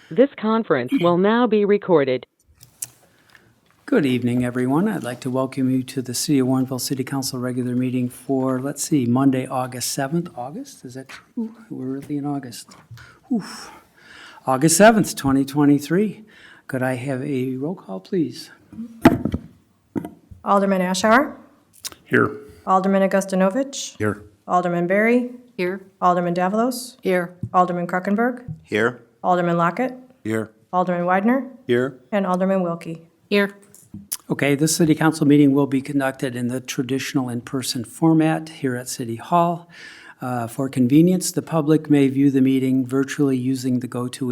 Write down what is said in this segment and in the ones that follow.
This conference will now be recorded. Good evening, everyone. I'd like to welcome you to the City of Warrenville City Council regular meeting for, Monday, August 7th. August, is that true? We're really in August. Oof. August 7th, 2023. Could I have a roll call, please? Alderman Ashour, Here. Alderman Augustinovich, Here. Alderman Berry, Here. Alderman Davalos, Here. Alderman Kruckenberg, Here. Alderman Lockett, Here. Alderman Widener, Here. and Alderman Wilkie. Here. Okay, this city council meeting will be conducted in the traditional in-person format here at City Hall. For convenience, the public may view the meeting virtually using the go-to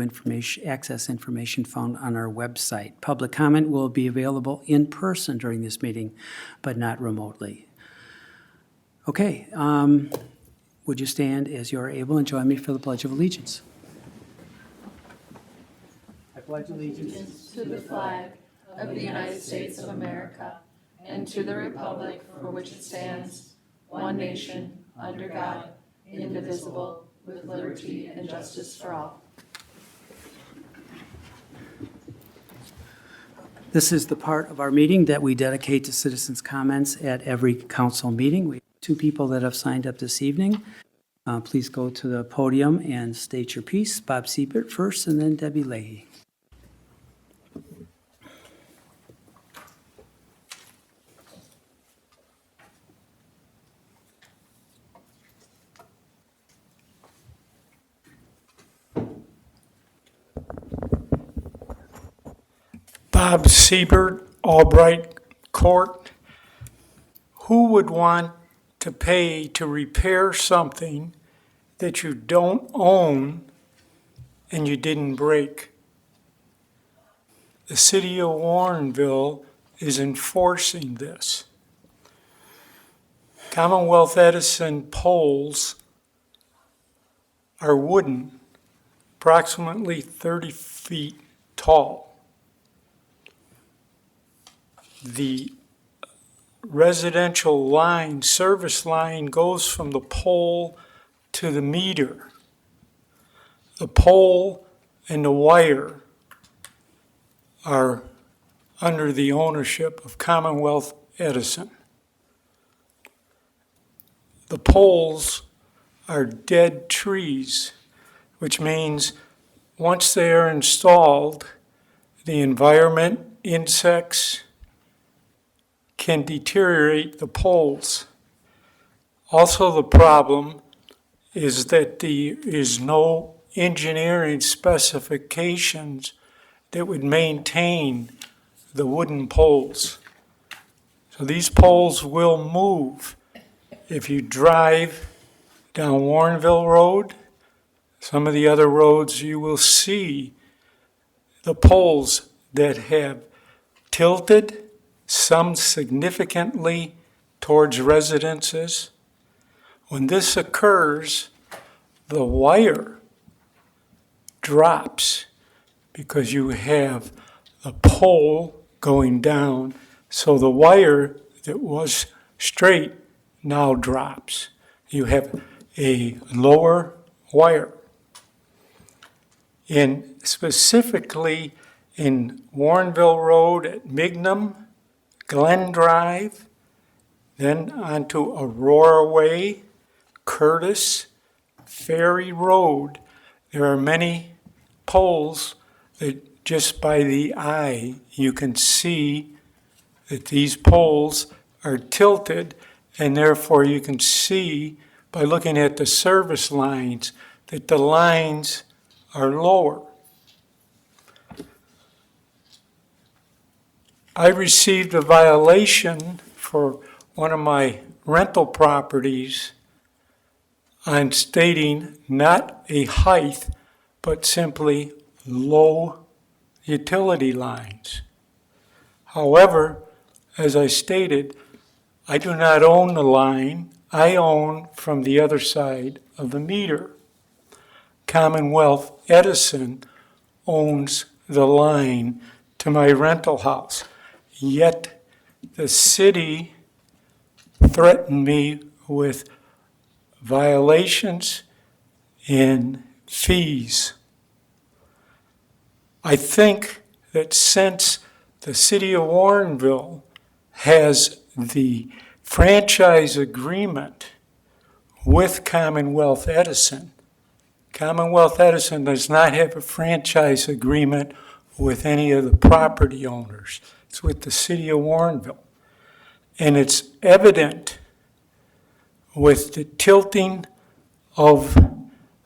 access information found on our website. Public comment will be available in person during this meeting, but not remotely. Okay, would you stand as you are able and join me for the Pledge of Allegiance? I pledge allegiance To the flag of the United States of America and to the republic for which it stands, one nation, under God, indivisible, with liberty and justice for all. This is the part of our meeting that we dedicate to citizens' comments at every council meeting. We have two people that have signed up this evening. Please go to the podium and state your piece. Bob Siebert first, and then Debbie Leahy. Bob Siebert, Albright Court. Who would want to pay to repair something that you don't own and you didn't break? The city of Warrenville is enforcing this. Commonwealth Edison poles are wooden, approximately 30 feet tall. The residential line, service line, goes from the pole to the meter. The pole and the wire are under the ownership of Commonwealth Edison. The poles are dead trees, which means once they are installed, the environment, insects, can deteriorate the poles. Also, the problem is that there is no engineering specifications that would maintain the wooden poles. So these poles will move. If you drive down Warrenville Road, some of the other roads, you will see the poles that have tilted, some significantly towards residences. When this occurs, the wire drops because you have the pole going down, so the wire that was straight now drops. You have a lower wire. And specifically in Warrenville Road at Mignum, Glen Drive, then onto Aurora Way, Curtis, Ferry Road. There are many poles that just by the eye you can see that these poles are tilted, and therefore you can see by looking at the service lines that the lines are lower. I received a violation for one of my rental properties on stating not a height, but simply low utility lines. However, as I stated, I do not own the line. I own from the other side of the meter. Commonwealth Edison owns the line to my rental house. Yet the city threatened me with violations and fees. I think that since the city of Warrenville has the franchise agreement with Commonwealth Edison, Commonwealth Edison does not have a franchise agreement with any of the property owners. It's with the city of Warrenville. And it's evident with the tilting of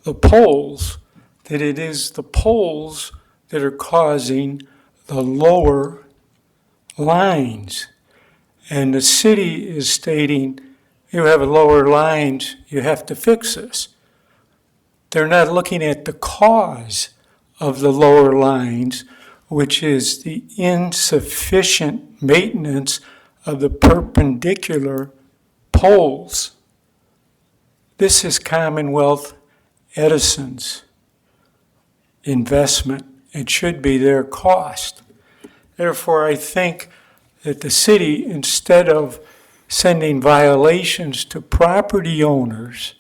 the poles that it is the poles that are causing the lower lines. And the city is stating, you have lower lines, you have to fix this. They're not looking at the cause of the lower lines, which is the insufficient maintenance of the perpendicular poles. This is Commonwealth Edison's investment. It should be their cost. Therefore, I think that the city, instead of sending violations to property owners,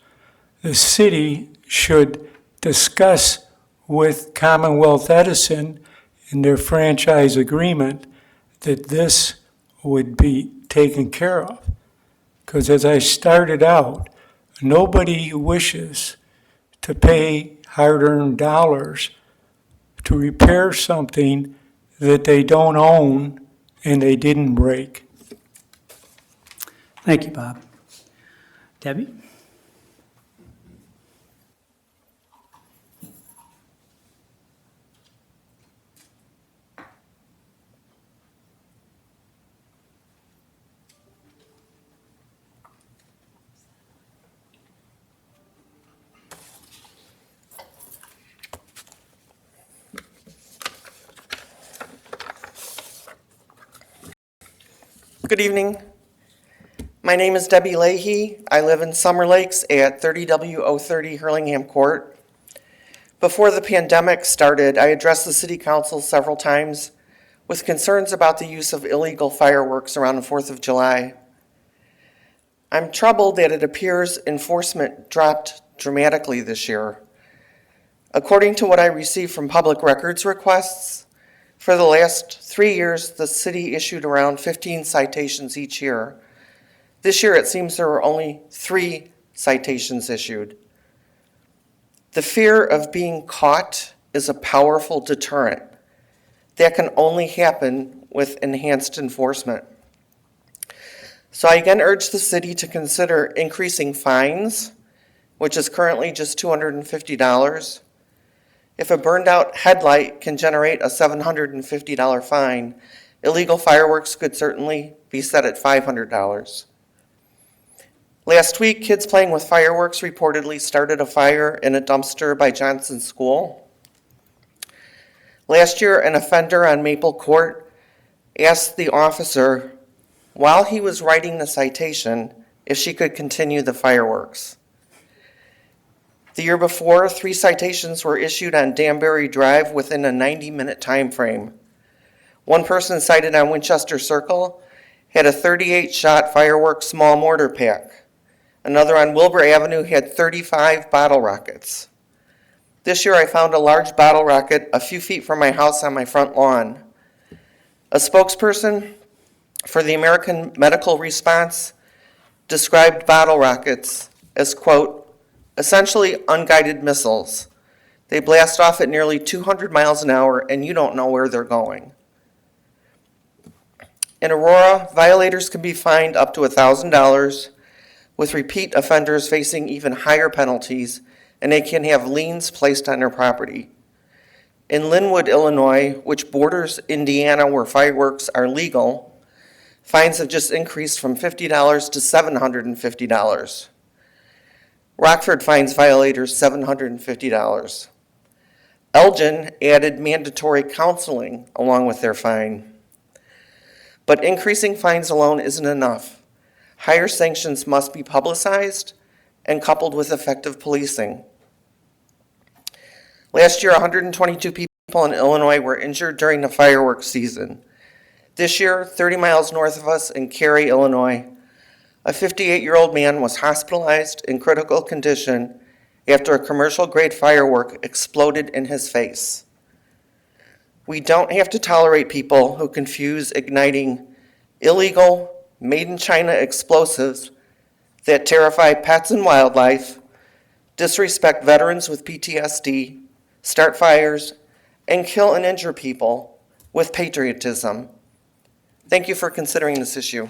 the city should discuss with Commonwealth Edison in their franchise agreement that this would be taken care of. Because as I started out, nobody wishes to pay hard-earned dollars to repair something that they don't own and they didn't break. Thank you, Bob. Debbie? Good evening. My name is Debbie Leahy. I live in Summer Lakes at 30W030 Hurlingham Court. Before the pandemic started, I addressed the City Council several times with concerns about the use of illegal fireworks around the 4th of July. I'm troubled that it appears enforcement dropped dramatically this year. According to what I received from public records requests, for the last 3 years, the city issued around 15 citations each year. This year, it seems there were only 3 citations issued. The fear of being caught is a powerful deterrent. That can only happen with enhanced enforcement. So I again urge the city to consider increasing fines, which is currently just $250. If a burned out headlight can generate a $750 fine, illegal fireworks could certainly be set at $500. Last week, kids playing with fireworks reportedly started a fire in a dumpster by Johnson School. Last year, an offender on Maple Court asked the officer, while he was writing the citation, if she could continue the fireworks. The year before, 3 citations were issued on Danbury Drive within a 90-minute time frame. One person cited on Winchester Circle had a 38-shot fireworks small mortar pack. Another on Wilbur Avenue had 35 bottle rockets. This year I found a large bottle rocket a few feet from my house on my front lawn. A spokesperson for the American Medical Response described bottle rockets as, quote, essentially unguided missiles. They blast off at nearly 200 miles an hour and you don't know where they're going. In Aurora, violators can be fined up to $1,000, with repeat offenders facing even higher penalties, and they can have liens placed on their property. In Linwood, Illinois, which borders Indiana where fireworks are legal, fines have just increased from $50 to $750. Rockford fines violators $750. Elgin added mandatory counseling along with their fine. But increasing fines alone isn't enough. Higher sanctions must be publicized and coupled with effective policing. Last year, 122 people in Illinois were injured during the fireworks season. This year, 30 miles north of us in Cary, Illinois, a 58-year-old man was hospitalized in critical condition after a commercial-grade firework exploded in his face. We don't have to tolerate people who confuse igniting illegal, made-in-China explosives that terrify pets and wildlife, disrespect veterans with PTSD, start fires, and kill and injure people with patriotism. Thank you for considering this issue.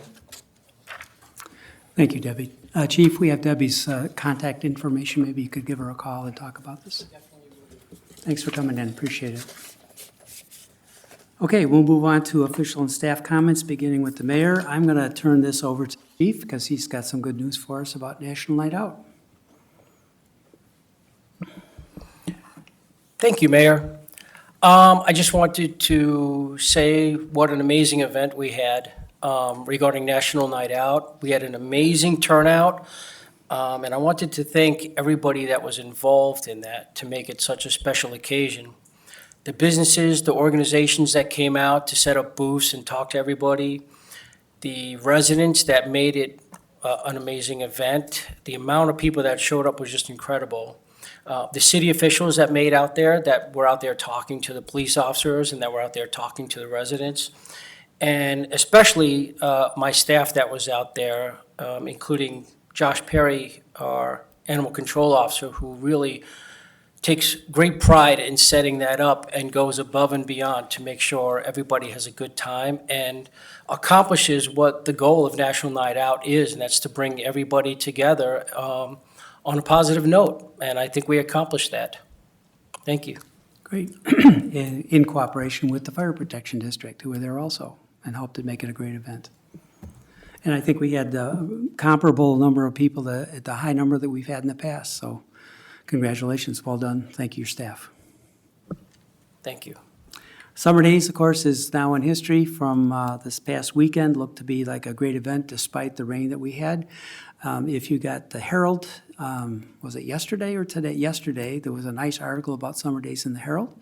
Thank you, Debbie. Chief, we have Debbie's contact information. Maybe you could give her a call and talk about this. Thanks for coming in, appreciate it. Okay, we'll move on to official and staff comments, beginning with the mayor. I'm going to turn this over to Chief because he's got some good news for us about National Night Out. Thank you, Mayor. I just wanted to say what an amazing event we had regarding National Night Out. We had an amazing turnout, and I wanted to thank everybody that was involved in that to make it such a special occasion. The businesses, the organizations that came out to set up booths and talk to everybody, the residents that made it an amazing event, the amount of people that showed up was just incredible. The city officials that were out there talking to the police officers and that were out there talking to the residents, and especially my staff that was out there, including Josh Perry, our animal control officer, who really takes great pride in setting that up and goes above and beyond to make sure everybody has a good time and accomplishes what the goal of National Night Out is, and that's to bring everybody together on a positive note, and I think we accomplished that. Thank you. Great. In cooperation with the Fire Protection District, who were there also and helped to make it a great event. And I think we had a comparable number of people, the high number that we've had in the past, so congratulations, well done. Thank you, staff. Thank you. Summer Days, of course, is now in history from this past weekend. Looked to be like a great event despite the rain that we had. If you got the Herald, was it yesterday or today? Yesterday, there was a nice article about Summer Days in the Herald,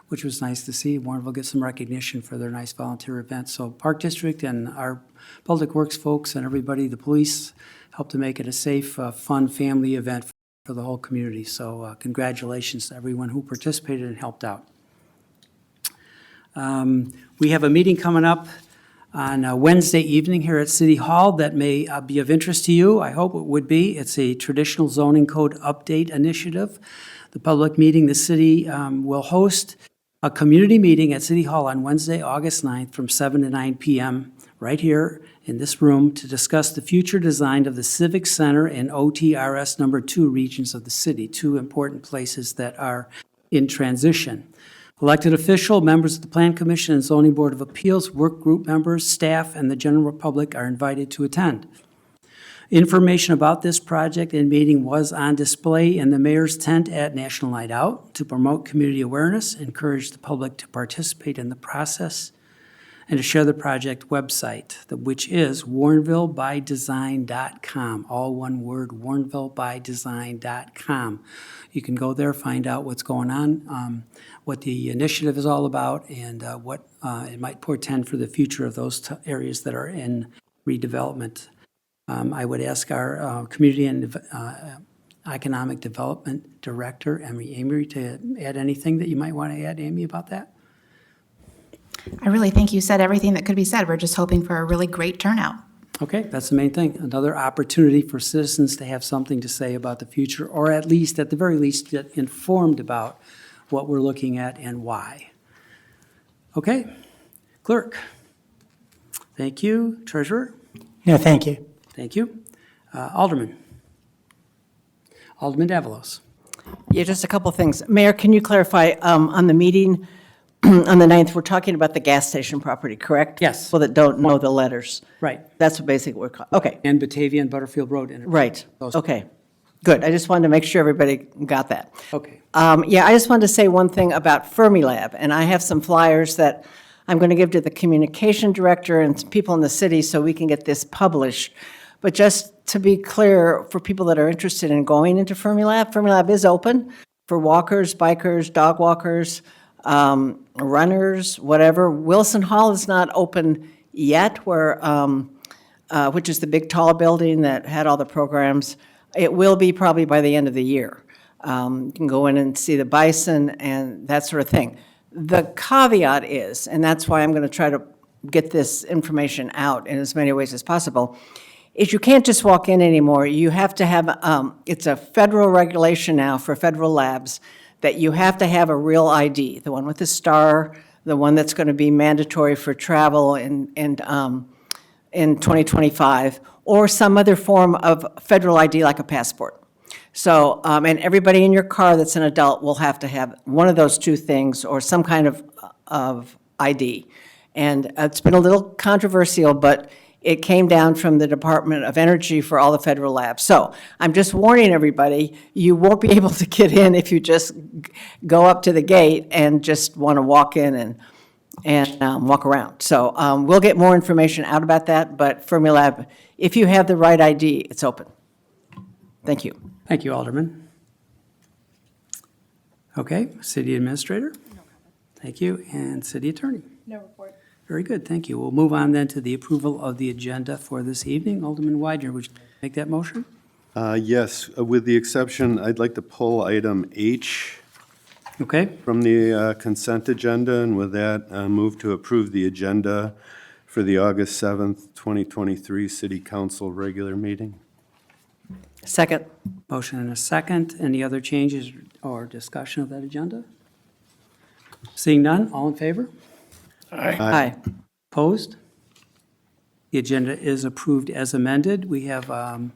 which was nice to see. Warrenville get some recognition for their nice volunteer event. So Park District and our Public Works folks and everybody, the police, helped to make it a safe, fun family event for the whole community. So congratulations to everyone who participated and helped out. We have a meeting coming up on Wednesday evening here at City Hall that may be of interest to you. I hope it would be. It's a traditional zoning code update initiative. The public meeting, the city will host a community meeting at City Hall on Wednesday, August 9th from 7 to 9 p.m. right here in this room to discuss the future design of the Civic Center and OTRS number 2 regions of the city, two important places that are in transition. Elected official, members of the Plan Commission and Zoning Board of Appeals, work group members, staff, and the general public are invited to attend. Information about this project and meeting was on display in the mayor's tent at National Night Out to promote community awareness, encourage the public to participate in the process, and to share the project website, which is warrenvillebydesign.com, all one word, warrenvillebydesign.com. You can go there, find out what's going on, what the initiative is all about, and what it might portend for the future of those areas that are in redevelopment. I would ask our Community and Economic Development Director, Amy Amory, to add anything that you might want to add, Amy, about that? I really think you said everything that could be said. We're just hoping for a really great turnout. Okay, that's the main thing. Another opportunity for citizens to have something to say about the future, or at the very least, get informed about what we're looking at and why. Okay, clerk. Thank you. Treasurer. No, thank you. Thank you. Alderman. Alderman Davalos. Yeah, just a couple things. Mayor, can you clarify, on the meeting on the 9th, we're talking about the gas station property, correct? Yes. People that don't know the letters. Right. That's what basically we're, okay, And Batavia and Butterfield Road. right, Those- okay. Good, I just wanted to make sure everybody got that. Okay. Yeah, I just wanted to say one thing about Fermilab, and I have some flyers that I'm going to give to the communication director and some people in the city so we can get this published. But just to be clear, for people that are interested in going into Fermilab, Fermilab is open for walkers, bikers, dog walkers, runners, whatever. Wilson Hall is not open yet, where, which is the big tall building that had all the programs. It will be probably by the end of the year. You can go in and see the bison and that sort of thing. The caveat is, and that's why I'm going to try to get this information out in as many ways as possible, is you can't just walk in anymore. You have to have, it's a federal regulation now for federal labs that you have to have a real ID, the one with the star, the one that's going to be mandatory for travel in 2025, or some other form of federal ID like a passport. So, and everybody in your car that's an adult will have to have one of those two things or some kind of ID. And it's been a little controversial, but it came down from the Department of Energy for all the federal labs. So I'm just warning everybody, you won't be able to get in if you just go up to the gate and just want to walk in and walk around. So we'll get more information out about that, but Fermilab, if you have the right ID, it's open. Thank you. Thank you, Alderman. Okay, City Administrator? Thank you, and City Attorney? No report. Very good, thank you. We'll move on then to the approval of the agenda for this evening. Alderman Widener, would you make that motion? Yes, with the exception, I'd like to pull item H Okay, from the consent agenda, and with that, move to approve the agenda for the August 7th, 2023 City Council regular meeting. Second. motion and a second. Any other changes or discussion of that agenda? Seeing none, all in favor? Aye. Opposed? The agenda is approved as amended. We have a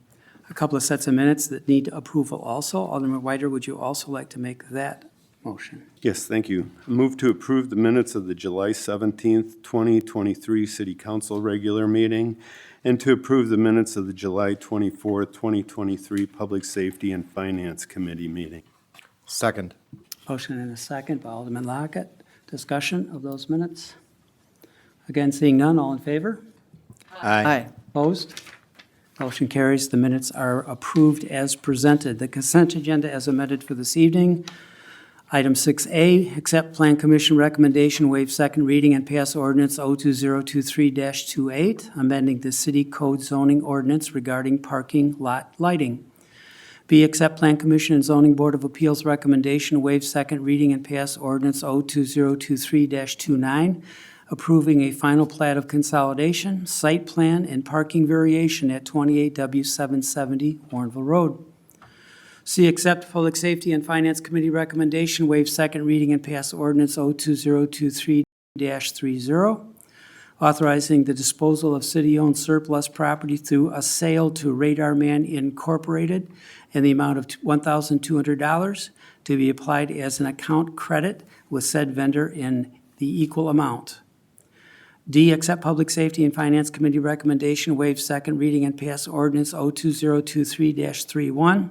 couple of sets of minutes that need approval also. Alderman Widener, would you also like to make that motion? Yes, thank you. Move to approve the minutes of the July 17th, 2023 City Council regular meeting, and to approve the minutes of the July 24th, 2023 Public Safety and Finance Committee meeting. Second. Motion and a second by Alderman Lockett. Discussion of those minutes? Again, seeing none, all in favor? Aye. Opposed? Motion carries. The minutes are approved as presented. The consent agenda as amended for this evening. Item 6A, accept Plan Commission recommendation, waive second reading and pass ordinance 02023-28, amending the city code zoning ordinance regarding parking lot lighting. B, accept Plan Commission and Zoning Board of Appeals recommendation, waive second reading and pass ordinance 02023-29, approving a final plat of consolidation, site plan, and parking variation at 28W770 Warrenville Road. C, accept Public Safety and Finance Committee recommendation, waive second reading and pass ordinance 02023-30, authorizing the disposal of city-owned surplus property through a sale to Radar Man Incorporated in the amount of $1,200 to be applied as an account credit with said vendor in the equal amount. D, accept Public Safety and Finance Committee recommendation, waive second reading and pass ordinance 02023-31,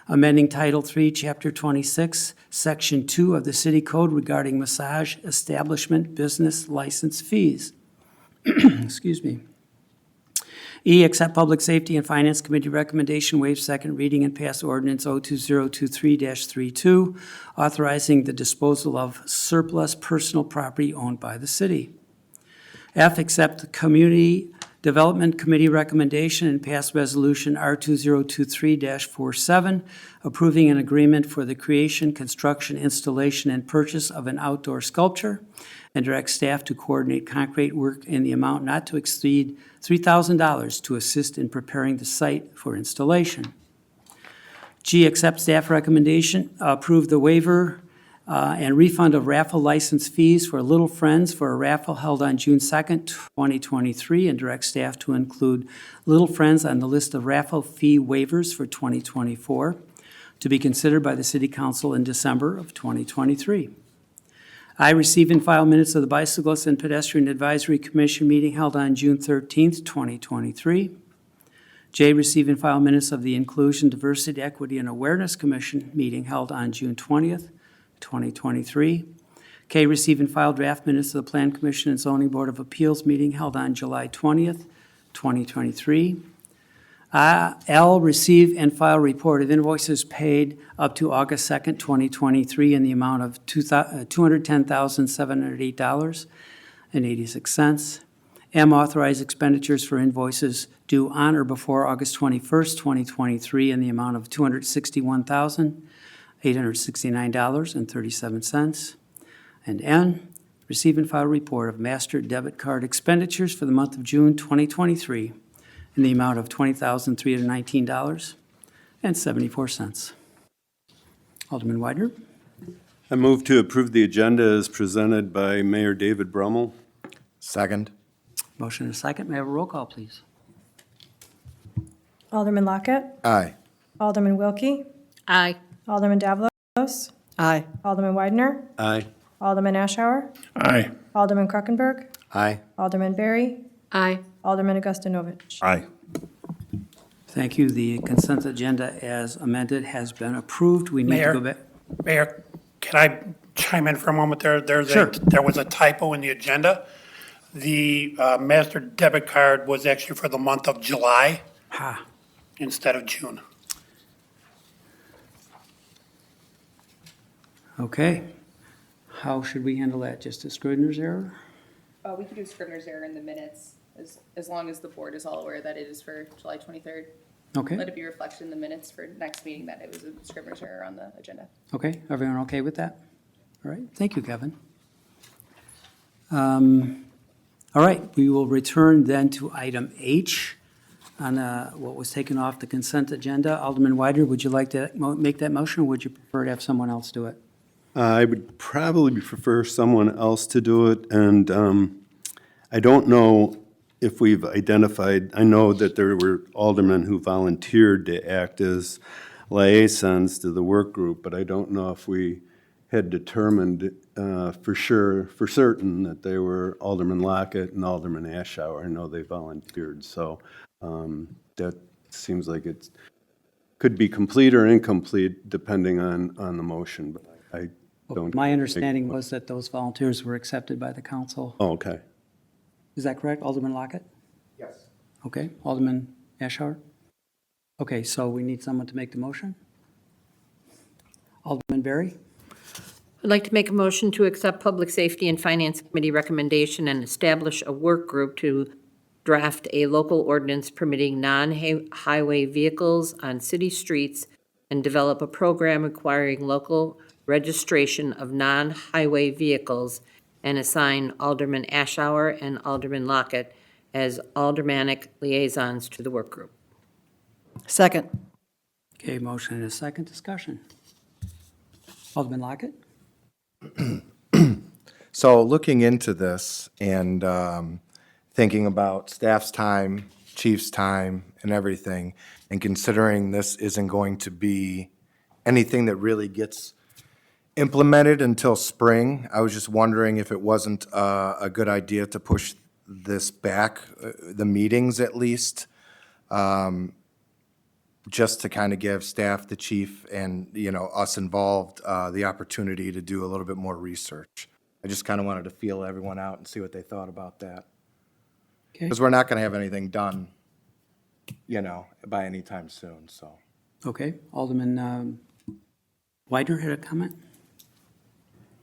amending Title III, Chapter 26, Section 2 of the City Code regarding massage establishment business license fees. Excuse me. E, accept Public Safety and Finance Committee recommendation, waive second reading and pass ordinance 02023-32, authorizing the disposal of surplus personal property owned by the city. F, accept the Community Development Committee recommendation and pass resolution R2023-47, approving an agreement for the creation, construction, installation, and purchase of an outdoor sculpture, and direct staff to coordinate concrete work in the amount not to exceed $3,000 to assist in preparing the site for installation. G, accept staff recommendation, approve the waiver and refund of raffle license fees for Little Friends for a raffle held on June 2nd, 2023, and direct staff to include Little Friends on the list of raffle fee waivers for 2024, to be considered by the City Council in December of 2023. I receive and file minutes of the Bicyclist and Pedestrian Advisory Commission meeting held on June 13th, 2023. J, receive and file minutes of the Inclusion, Diversity, Equity, and Awareness Commission meeting held on June 20th, 2023. K, receive and file draft minutes of the Plan Commission and Zoning Board of Appeals meeting held on July 20th, 2023. L, receive and file report of invoices paid up to August 2nd, 2023 in the amount of $210,708.86. M, authorize expenditures for invoices due on or before August 21st, 2023 in the amount of $261,869.37. And N, receive and file report of master debit card expenditures for the month of June 2023 in the amount of $20,319.74. Alderman Widener. I move to approve the agenda as presented by Mayor David Brummel. Second. Motion and a second. May I have a roll call, please? Alderman Lockett, Aye. Alderman Wilkie, Aye. Alderman Davlos, Aye. Alderman Widener, Aye. Alderman Ashour, Aye. Alderman Krokenberg, Aye. Alderman Berry, Aye. Alderman Augustinovich. Aye. Thank you. The consent agenda as amended has been approved. We need to Mayor? go back. Mayor, can I chime in for a moment there? Sure. There was a typo in the agenda. The master debit card was actually for the month of July Ha. instead of June. Okay. How should we handle that? Just a Scrivener's error? We could do Scrivener's error in the minutes, as long as the board is all aware that it is for July 23rd. Okay. Let it be reflected in the minutes for next meeting that it was a Scrivener's error on the agenda. Okay. Everyone okay with that? All right. Thank you, Kevin. All right. We will return then to item H on what was taken off the consent agenda. Alderman Widener, would you like to make that motion, or would you prefer to have someone else do it? I would probably prefer someone else to do it, and I don't know if we've identified, I know that there were aldermen who volunteered to act as liaisons to the work group, but I don't know if we had determined for certain that they were Alderman Lockett and Alderman Ashour. I know they volunteered, so that seems like it could be complete or incomplete depending on the motion, but I don't. My understanding was that those volunteers were accepted by the council. Oh, okay. Is that correct, Alderman Lockett? Yes. Okay, Alderman Ashour? Okay, so we need someone to make the motion? Alderman Berry? I'd like to make a motion to accept Public Safety and Finance Committee recommendation and establish a work group to draft a local ordinance permitting non-highway vehicles on city streets and develop a program requiring local registration of non-highway vehicles and assign Alderman Ashour and Alderman Lockett as aldermanic liaisons to the work group. Second. Okay, motion and a second discussion. Alderman Lockett? So looking into this and thinking about staff's time, chief's time, and everything, and considering this isn't going to be anything that really gets implemented until spring, I was just wondering if it wasn't a good idea to push this back, the meetings at least, just to kind of give staff, the chief, and, us involved, the opportunity to do a little bit more research. I just kind of wanted to feel everyone out and see what they thought about that. Okay. Because we're not going to have anything done, by any time soon, so. Okay, Alderman Widener had a comment?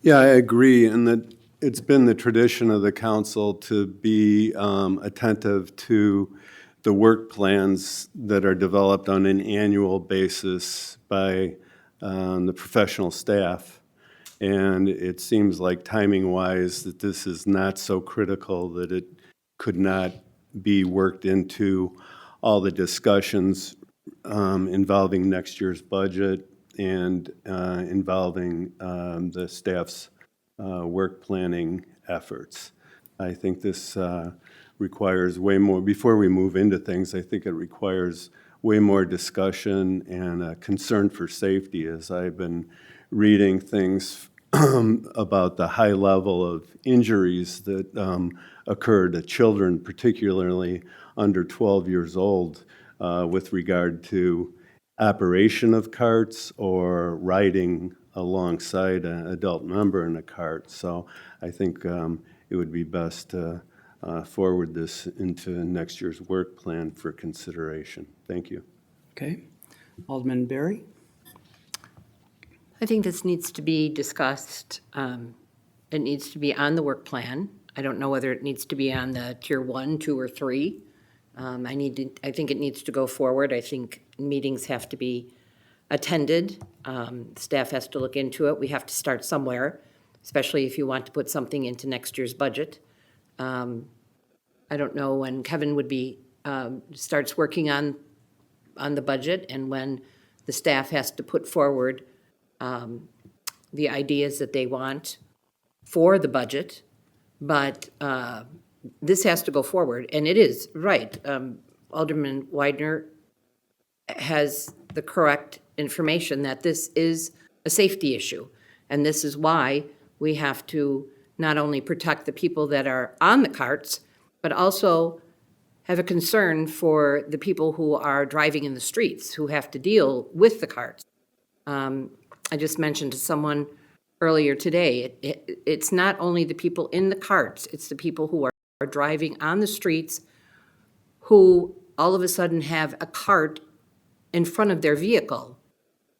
Yeah, I agree, and that it's been the tradition of the council to be attentive to the work plans that are developed on an annual basis by the professional staff. And it seems like timing-wise that this is not so critical that it could not be worked into all the discussions involving next year's budget and involving the staff's work planning efforts. I think this requires way more, before we move into things, I think it requires way more discussion and concern for safety, as I've been reading things about the high level of injuries that occur to children, particularly under 12 years old, with regard to operation of carts or riding alongside an adult member in a cart. So I think it would be best to forward this into next year's work plan for consideration. Thank you. Okay. Alderman Berry? I think this needs to be discussed. It needs to be on the work plan. I don't know whether it needs to be on the tier 1, 2, or 3. I think it needs to go forward. I think meetings have to be attended. Staff has to look into it. We have to start somewhere. especially if you want to put something into next year's budget. I don't know when Kevin would be, starts working on the budget and when the staff has to put forward the ideas that they want for the budget, but this has to go forward, and it is right. Alderman Widener has the correct information that this is a safety issue, and this is why we have to not only protect the people that are on the carts, but also have a concern for the people who are driving in the streets, who have to deal with the carts. I just mentioned to someone earlier today, it's not only the people in the carts, it's the people who are driving on the streets who all of a sudden have a cart in front of their vehicle.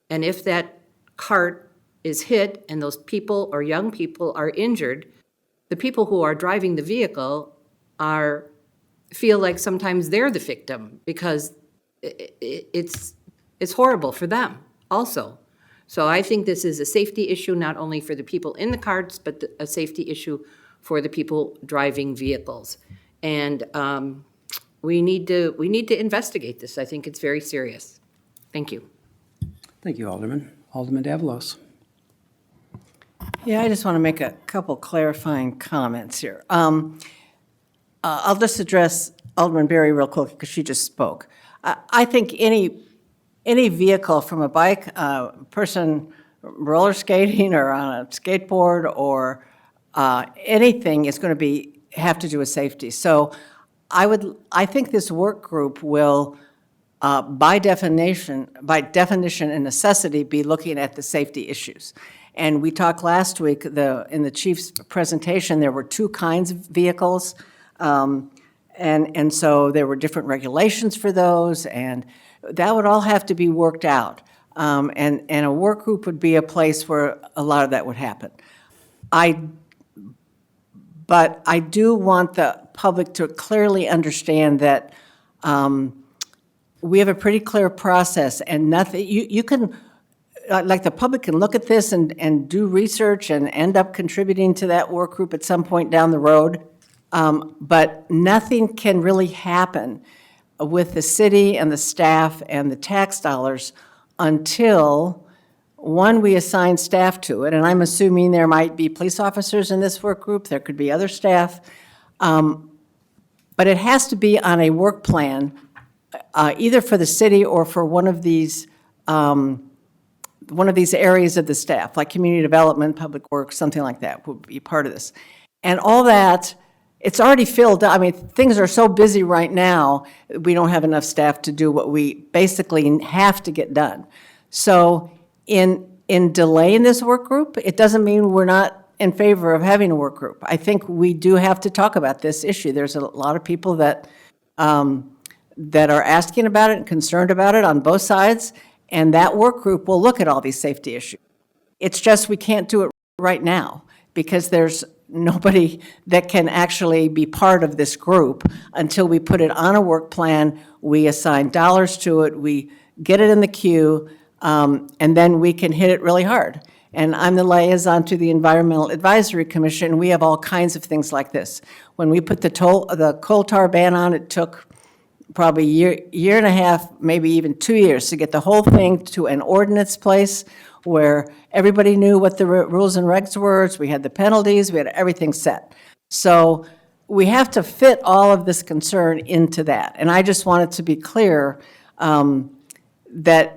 And if that cart is hit and those people or young people are injured, the people who are driving the vehicle feel like sometimes they're the victim because it's horrible for them also. So I think this is a safety issue, not only for the people in the carts, but a safety issue for the people driving vehicles. And we need to investigate this. I think it's very serious. Thank you. Thank you, Alderman. Alderman Davalos. Yeah, I just want to make a couple clarifying comments here. I'll just address Alderman Berry real quick because she just spoke. I think any vehicle, from a bike, person roller skating or on a skateboard or anything, is going to have to do with safety. So I think this work group will, by definition and necessity, be looking at the safety issues. And we talked last week, in the chief's presentation, there were two kinds of vehicles. And so there were different regulations for those, and that would all have to be worked out. And a work group would be a place where a lot of that would happen. But I do want the public to clearly understand that we have a pretty clear process, and nothing, you can, like, the public can look at this and do research and end up contributing to that work group at some point down the road. But nothing can really happen with the city and the staff and the tax dollars until, one, we assign staff to it, and I'm assuming there might be police officers in this work group, there could be other staff, but it has to be on a work plan, either for the city or for one of these areas of the staff, like community development, public works, something like that would be part of this. And all that, it's already filled up. I mean, things are so busy right now, we don't have enough staff to do what we basically have to get done. So in delaying this work group, it doesn't mean we're not in favor of having a work group. I think we do have to talk about this issue. There's a lot of people that are asking about it and concerned about it on both sides, and that work group will look at all these safety issues. It's just we can't do it right now because there's nobody that can actually be part of this group until we put it on a work plan, we assign dollars to it, we get it in the queue, and then we can hit it really hard. And I'm the liaison to the Environmental Advisory Commission. We have all kinds of things like this. When we put the coal tar ban on, it took probably year and a half, maybe even 2 years to get the whole thing to an ordinance place where everybody knew what the rules and regs were. So we had the penalties, we had everything set. So we have to fit all of this concern into that. And I just wanted to be clear that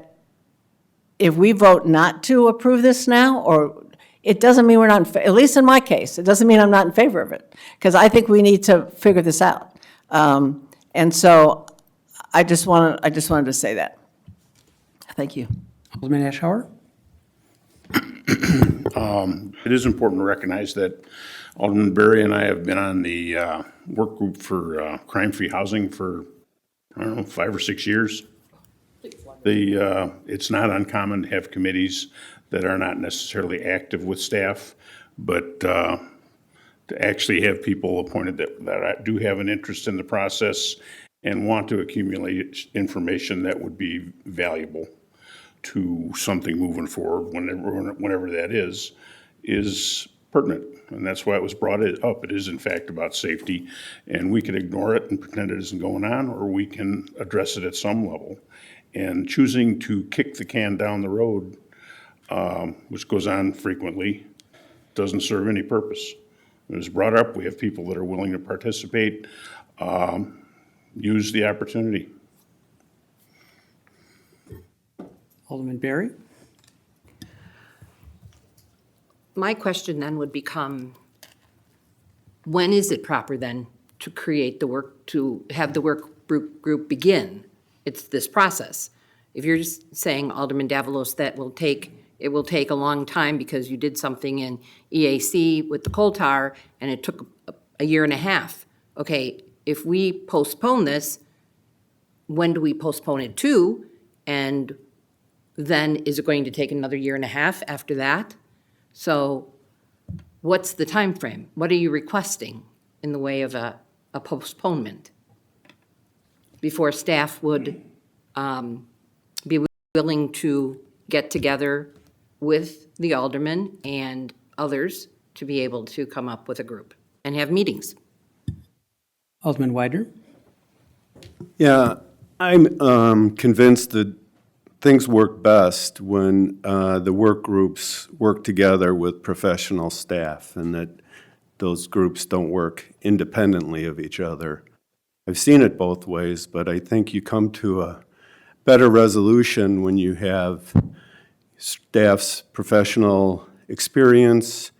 if we vote not to approve this now, or it doesn't mean we're not, at least in my case, it doesn't mean I'm not in favor of it, because I think we need to figure this out. And so I just wanted to say that. Thank you. Alderman Ashour? It is important to recognize that Alderman Berry and I have been on the work group for crime-free housing for, 5 or 6 years. It's not uncommon to have committees that are not necessarily active with staff, but to actually have people appointed that do have an interest in the process and want to accumulate information that would be valuable to something moving forward, whenever that is pertinent, and that's why it was brought up. It is in fact about safety, and we can ignore it and pretend it isn't going on, or we can address it at some level. And choosing to kick the can down the road, which goes on frequently, doesn't serve any purpose. It was brought up, we have people that are willing to participate, use the opportunity. Alderman Berry? My question then would become, when is it proper then to create the work, to have the work group begin? It's this process. If you're just saying, Alderman Davalos, that it will take a long time because you did something in EAC with the coal tar and it took a year and a half. Okay, if we postpone this, when do we postpone it to? And then is it going to take another year and a half after that? So what's the time frame? What are you requesting in the way of a postponement before staff would be willing to get together with the aldermen and others to be able to come up with a group and have meetings? Alderman Widener? Yeah, I'm convinced that things work best when the work groups work together with professional staff and that those groups don't work independently of each other. I've seen it both ways, but I think you come to a better resolution when you have staff's professional experience,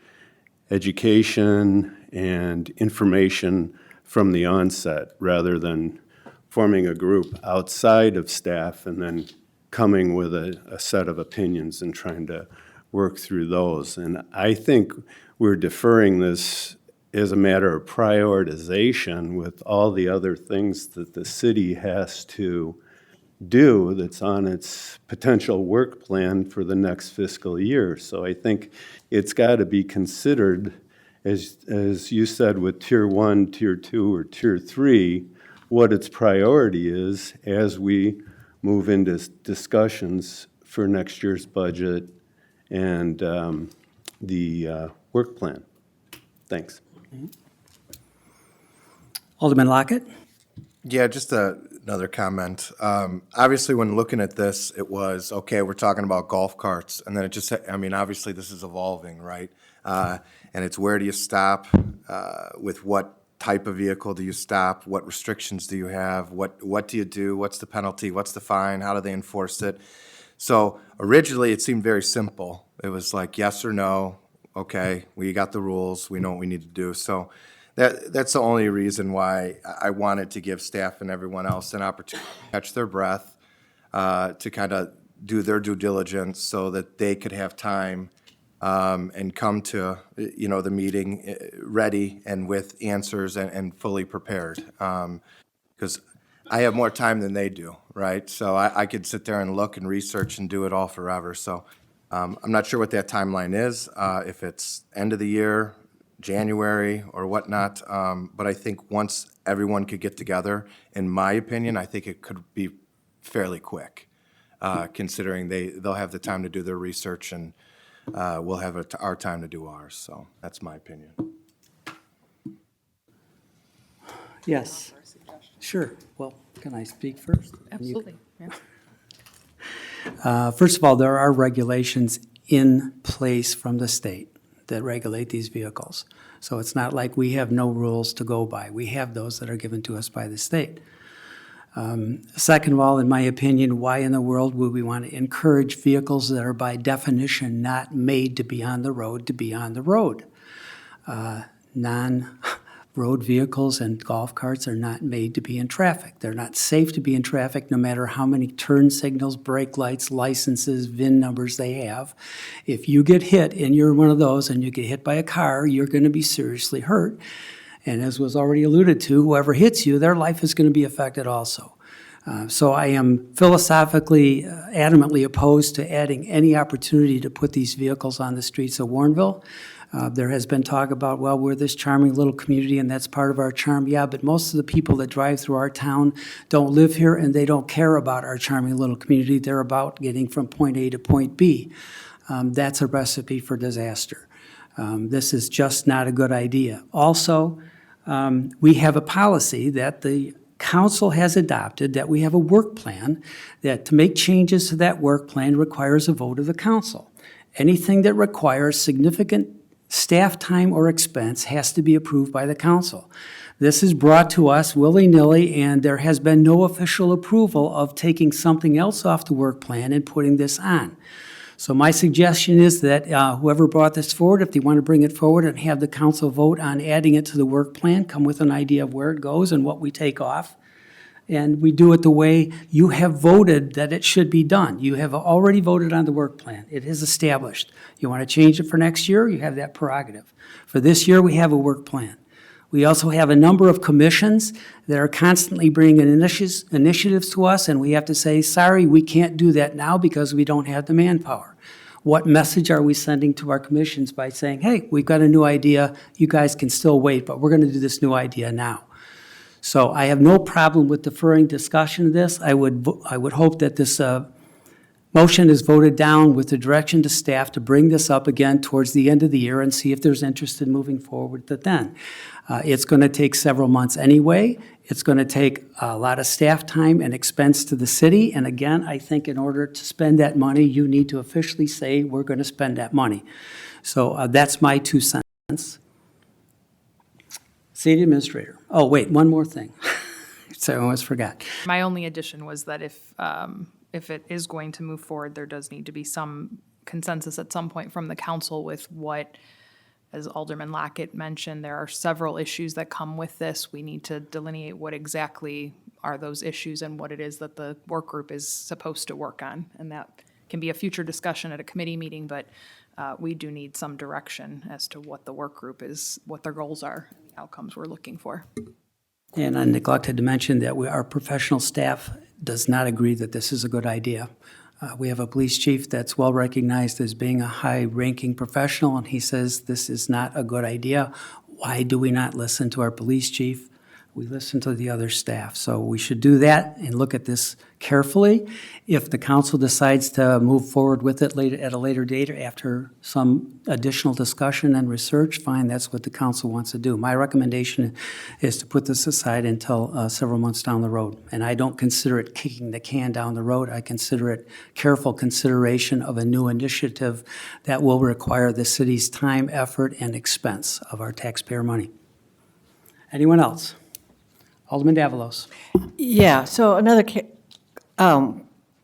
education, and information from the onset, rather than forming a group outside of staff and then coming with a set of opinions and trying to work through those. And I think we're deferring this as a matter of prioritization with all the other things that the city has to do that's on its potential work plan for the next fiscal year. So I think it's got to be considered, as you said, with Tier 1, Tier 2, or Tier 3, what its priority is as we move into discussions for next year's budget and the work plan. Thanks. Alderman Lockett? Yeah, just another comment. Obviously, when looking at this, it was, okay, we're talking about golf carts, and then it just, I mean, obviously, this is evolving, right? And it's where do you stop, with what type of vehicle do you stop, what restrictions do you have, what do you do, what's the penalty, what's the fine, how do they enforce it? So originally, it seemed very simple. It was like yes or no, okay, we got the rules, we know what we need to do. So that's the only reason why I wanted to give staff and everyone else an opportunity to catch their breath, to kind of do their due diligence so that they could have time and come to, the meeting ready and with answers and fully prepared. Because I have more time than they do, right? So I could sit there and look and research and do it all forever. So I'm not sure what that timeline is, if it's end of the year, January, or whatnot. But I think once everyone could get together, in my opinion, I think it could be fairly quick, considering they'll have the time to do their research and we'll have our time to do ours. So that's my opinion. Yes. Sure. Well, can I speak first? Absolutely. First of all, there are regulations in place from the state that regulate these vehicles. So it's not like we have no rules to go by. We have those that are given to us by the state. Second of all, in my opinion, why in the world would we want to encourage vehicles that are by definition not made to be on the road to be on the road? Non-road vehicles and golf carts are not made to be in traffic. They're not safe to be in traffic no matter how many turn signals, brake lights, licenses, VIN numbers they have. If you get hit and you're one of those and you get hit by a car, you're going to be seriously hurt. And as was already alluded to, whoever hits you, their life is going to be affected also. So I am philosophically, adamantly opposed to adding any opportunity to put these vehicles on the streets of Warrenville. There has been talk about, well, we're this charming little community and that's part of our charm. Yeah, but most of the people that drive through our town don't live here and they don't care about our charming little community. They're about getting from point A to point B. That's a recipe for disaster. This is just not a good idea. Also, we have a policy that the council has adopted, that we have a work plan, that to make changes to that work plan requires a vote of the council. Anything that requires significant staff time or expense has to be approved by the council. This is brought to us willy-nilly, and there has been no official approval of taking something else off the work plan and putting this on. So my suggestion is that whoever brought this forward, if they want to bring it forward and have the council vote on adding it to the work plan, come with an idea of where it goes and what we take off. And we do it the way you have voted that it should be done. You have already voted on the work plan. It is established. You want to change it for next year, you have that prerogative. For this year, we have a work plan. We also have a number of commissions that are constantly bringing initiatives to us, and we have to say, sorry, we can't do that now because we don't have the manpower. What message are we sending to our commissions by saying, hey, we've got a new idea, you guys can still wait, but we're going to do this new idea now? So I have no problem with deferring discussion of this. I would hope that this motion is voted down with the direction to staff to bring this up again towards the end of the year and see if there's interest in moving forward with it then. It's going to take several months anyway. It's going to take a lot of staff time and expense to the city. And again, I think in order to spend that money, you need to officially say, we're going to spend that money. So that's my 2 cents. City Administrator. Oh, wait, one more thing. So I almost forgot. My only addition was that if it is going to move forward, there does need to be some consensus at some point from the council with what, as Alderman Lockett mentioned, there are several issues that come with this. We need to delineate what exactly are those issues and what it is that the work group is supposed to work on. And that can be a future discussion at a committee meeting, but we do need some direction as to what the work group is, what their goals are, and the outcomes we're looking for. And I neglected to mention that our professional staff does not agree that this is a good idea. We have a police chief that's well recognized as being a high-ranking professional, and he says this is not a good idea. Why do we not listen to our police chief? We listen to the other staff. So we should do that and look at this carefully. If the council decides to move forward with it later, at a later date or after some additional discussion and research, fine, that's what the council wants to do. My recommendation is to put this aside until several months down the road. And I don't consider it kicking the can down the road. I consider it careful consideration of a new initiative that will require the city's time, effort, and expense of our taxpayer money. Anyone else? Alderman Davalos. Yeah, so another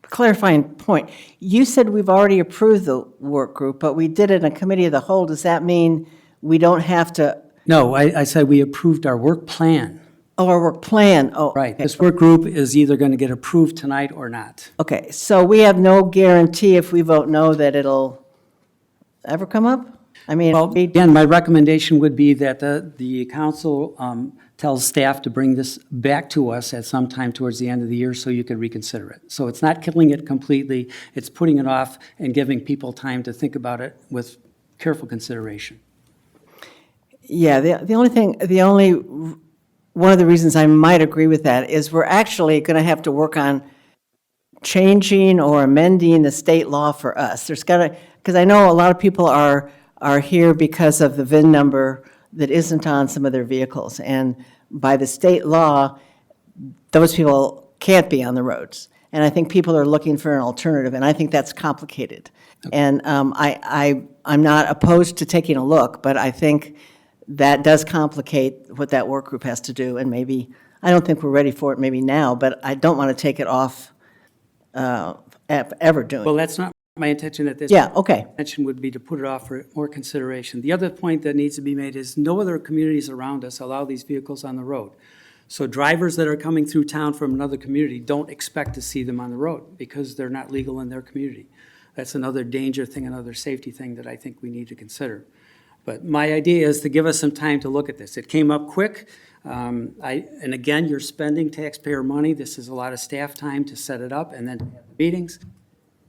clarifying point. You said we've already approved the work group, but we did it in a committee of the whole. Does that mean we don't have to? No, I said we approved our work plan. Oh, our work plan. Oh, Right. okay. This work group is either going to get approved tonight or not. Okay, so we have no guarantee if we vote no that it'll ever come up? I mean, Well, again, my recommendation would be that the council tells staff to bring this back to us at some time towards the end of the year so you can reconsider it. So it's not killing it completely, it's putting it off and giving people time to think about it with careful consideration. yeah, one of the reasons I might agree with that is we're actually going to have to work on changing or amending the state law for us. There's got to, because I know a lot of people are here because of the VIN number that isn't on some of their vehicles. And by the state law, those people can't be on the roads. And I think people are looking for an alternative, and I think that's complicated. And I'm not opposed to taking a look, but I think that does complicate what that work group has to do. And maybe, I don't think we're ready for it maybe now, but I don't want to take it off ever doing. Well, that's not my intention at this. Yeah, okay. My intention would be to put it off for more consideration. The other point that needs to be made is no other communities around us allow these vehicles on the road. So drivers that are coming through town from another community don't expect to see them on the road because they're not legal in their community. That's another danger thing, another safety thing that I think we need to consider. But my idea is to give us some time to look at this. It came up quick. And again, you're spending taxpayer money. This is a lot of staff time to set it up and then to have the meetings.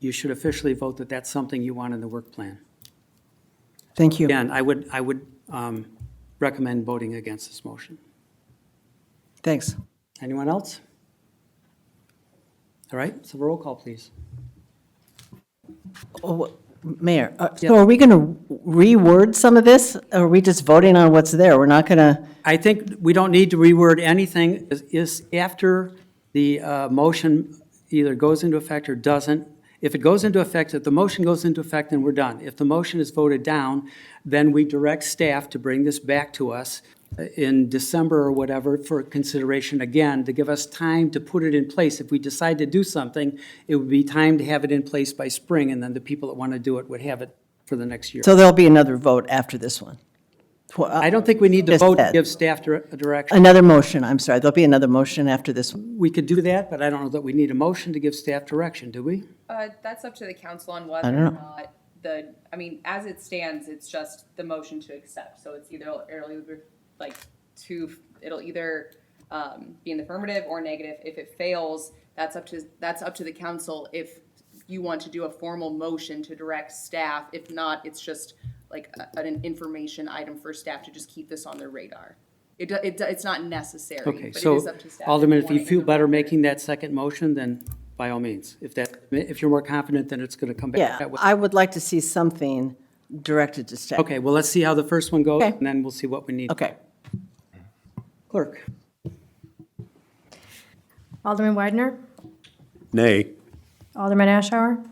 You should officially vote that that's something you want in the work plan. Thank you. Again, I would recommend voting against this motion. Thanks. Anyone else? All right, so roll call, please. Oh, Mayor, so are we going to reword some of this? Or are we just voting on what's there? We're not going to, I think we don't need to reword anything. Is after the motion either goes into effect or doesn't. If it goes into effect, if the motion goes into effect, then we're done. If the motion is voted down, then we direct staff to bring this back to us in December or whatever for consideration again, to give us time to put it in place. If we decide to do something, it would be time to have it in place by spring, and then the people that want to do it would have it for the next year. so there'll be another vote after this one? I don't think we need to Just vote to said. give staff direction. Another motion, I'm sorry, there'll be another motion after this one. We could do that, but I don't know that we need a motion to give staff direction, do we? That's up to the council on I whether don't or know. not I mean, as it stands, it's just the motion to accept. So it's it'll either be in the affirmative or negative. If it fails, that's up to the council if you want to do a formal motion to direct staff. If not, it's just like an information item for staff to just keep this on their radar. It's not necessary, Okay, but it so is up to staff. Alderman, if want you it feel in the better record. making that second motion, then by all means. If you're more confident, then it's going to come back Yeah, that way. I would like to see something directed to staff. Okay, well, let's see how the first one goes, Okay. and then we'll see what we need. Okay. Clerk? Alderman Widener, Nay. Alderman Ashour,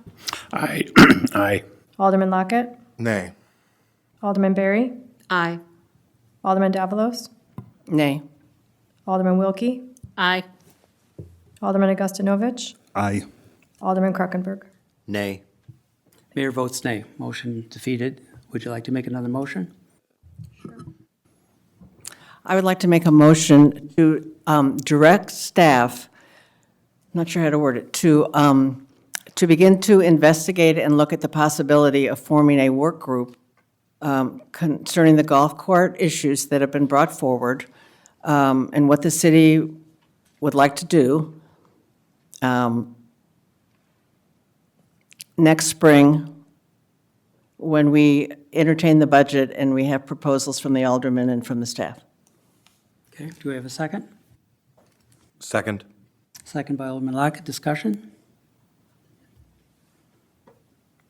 Aye. Aye. Alderman Lockett, Nay. Alderman Berry, Aye. Alderman Davalos, Nay. Alderman Wilkie, Aye. Alderman Augustinovich, Aye. Alderman Krokenberg. Nay. Mayor votes nay. Motion defeated. Would you like to make another motion? I would like to make a motion to direct staff, not sure how to word it, to begin to investigate and look at the possibility of forming a work group concerning the golf court issues that have been brought forward and what the city would like to do next spring when we entertain the budget and we have proposals from the aldermen and from the staff. Okay, do we have a second? Second. Second by Alderman Lockett. Discussion?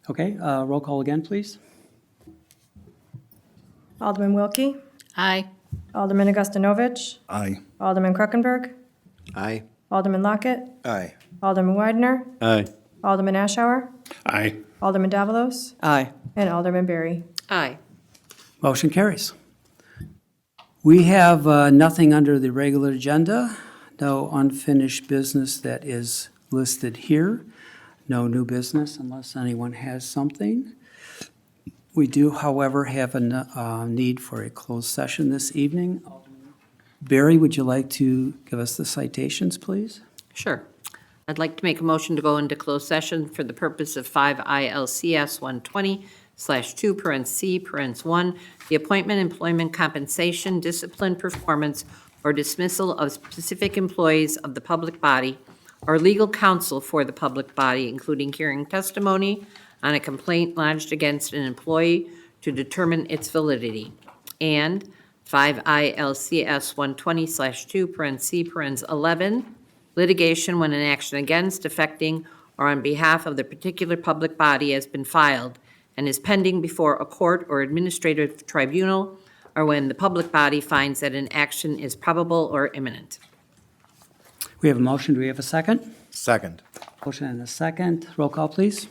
Okay, roll call again, please. Alderman Wilkie, Aye. Alderman Augustinovich, Aye. Alderman Krokenberg, Aye. Alderman Lockett, Aye. Alderman Widener, Aye. Alderman Ashour, Aye. Alderman Davalos, Aye. and Alderman Berry. Aye. Motion carries. We have nothing under the regular agenda, no unfinished business that is listed here, no new business unless anyone has something. We do, however, have a need for a closed session this evening. Barry, would you like to give us the citations, please? Sure. I'd like to make a motion to go into closed session for the purpose of 5 ILCS 120/2 parens C parens 1, the appointment, employment, compensation, discipline, performance, or dismissal of specific employees of the public body or legal counsel for the public body, including hearing testimony on a complaint lodged against an employee to determine its validity. And 5 ILCS 120/2 parens C parens 11, litigation when an action against, affecting, or on behalf of the particular public body has been filed and is pending before a court or administrative tribunal, or when the public body finds that an action is probable or imminent. We have a motion. Do we have a second? Second. Motion and a second. Roll call, please.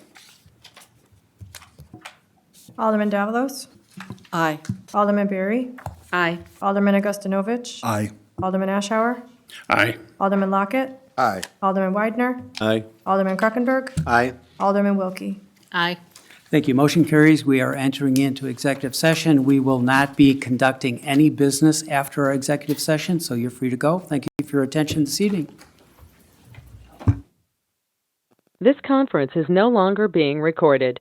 Alderman Davalos, Aye. Alderman Berry, Aye. Alderman Augustinovich, Aye. Alderman Ashour, Aye. Alderman Lockett, Aye. Alderman Widener, Aye. Alderman Krokenberg, Aye. Alderman Wilkie. Aye. Thank you. Motion carries. We are entering into executive session. We will not be conducting any business after our executive session, so you're free to go. Thank you for your attention this evening. This conference is no longer being recorded.